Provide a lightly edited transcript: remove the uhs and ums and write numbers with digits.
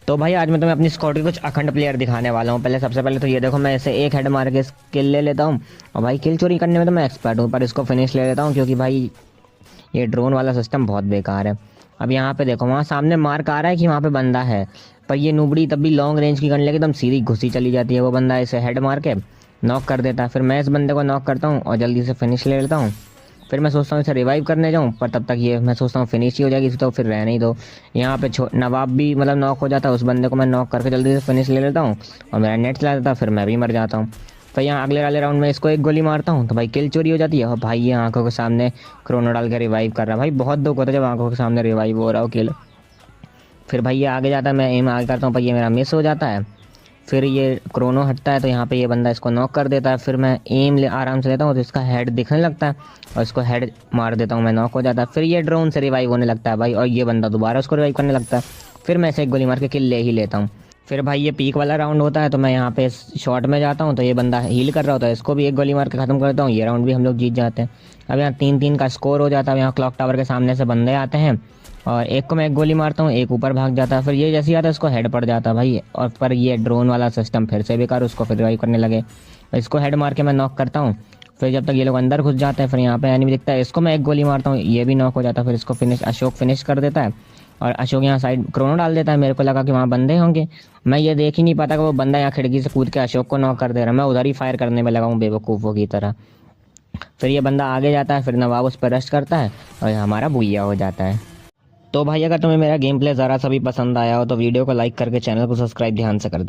तो भाई आज मैं तुम्हें अपनी स्क्वाड के कुछ अखंड प्लेयर दिखाने वाला हूँ। पहले सबसे पहले तो ये देखो, मैं इसे एक हेड मार के किल ले लेता हूँ। और भाई किल चोरी करने में तो मैं एक्सपर्ट हूँ, पर इसको फिनिश ले लेता हूँ क्योंकि भाई ये ड्रोन वाला सिस्टम बहुत बेकार है। अब यहाँ पे देखो, वहाँ सामने मार्क आ रहा है कि वहाँ पे बंदा है, पर ये नुबड़ी तब भी लॉन्ग रेंज की गन लेके एकदम सीधी घुसी चली जाती है। वो बंदा इसे हेड मार के नॉक कर देता है, फिर मैं इस बंदे को नॉक करता हूँ और जल्दी से फिनिश ले लेता हूँ। फिर मैं सोचता हूँ इसे रिवाइव करने जाऊँ, पर तब तक ये मैं सोचता हूँ फिनिश ही हो जाएगी, तो फिर रहने ही दो। यहाँ पे नवाब भी मतलब नॉक हो जाता है, उस बंदे को मैं नॉक करके जल्दी से फिनिश ले लेता हूँ और मेरा नेट चला जाता है, फिर मैं भी मर जाता हूँ। फिर यहाँ अगले वाले राउंड में इसको एक गोली मारता हूँ तो भाई किल चोरी हो जाती है। और भाई ये आंखों के सामने क्रोनो डाल के रिवाइव कर रहा है। भाई बहुत दुख होता है जब आंखों के सामने रिवाइव हो रहा हो किल। फिर भाई ये आगे जाता है, मैं एम आगे करता हूँ, पर ये मेरा मिस हो जाता है। फिर ये क्रोनो हटता है तो यहाँ पे ये बंदा इसको नॉक कर देता है। फिर मैं एम ले आराम से लेता हूँ तो इसका हेड दिखने लगता है और इसको हेड मार देता हूँ, मैं नॉक हो जाता है। फिर ये ड्रोन से रिवाइव होने लगता है भाई, और ये बंदा दोबारा उसको रिवाइव करने लगता है। फिर मैं इसे एक गोली मार के किल ले ही लेता हूँ। फिर भाई ये पीक वाला राउंड होता है तो मैं यहाँ पे शॉट में जाता हूँ, तो ये बंदा हील कर रहा होता है, इसको भी एक गोली मार के ख़त्म करता हूँ। ये राउंड भी हम लोग जीत जाते हैं। अब यहाँ 3-3 का स्कोर हो जाता है। यहाँ क्लॉक टावर के सामने से बंदे आते हैं और एक को मैं एक गोली मारता हूँ, एक ऊपर भाग जाता है। फिर ये जैसे ही आता है इसको हेड पड़ जाता है भाई, और पर ये ड्रोन वाला सिस्टम फिर से बेकार, उसको फिर रिवाइव करने लगे। इसको हेड मार के मैं नॉक करता हूँ। फिर जब तक ये लोग अंदर घुस जाते हैं, फिर यहाँ पे एनिमी दिखता है, इसको मैं एक गोली मारता हूँ, ये भी नॉक हो जाता है। फिर इसको अशोक फिनिश कर देता है और अशोक यहाँ साइड क्रोनो डाल देता है। मेरे को लगा कि वहाँ बंदे होंगे, मैं ये देख ही नहीं पाता कि वो बंदा यहाँ खिड़की से कूद के अशोक को नॉक कर दे रहा है। मैं उधर ही फायर करने में लगा हूँ बेवकूफ़ों की तरह। फिर ये बंदा आगे जाता है, फिर नवाब उस पर रश करता है और हमारा बुइया हो जाता है। तो भाई अगर तुम्हें मेरा गेम प्ले ज़रा सा भी पसंद आया हो तो वीडियो को लाइक करके चैनल को सब्सक्राइब ध्यान से कर दे।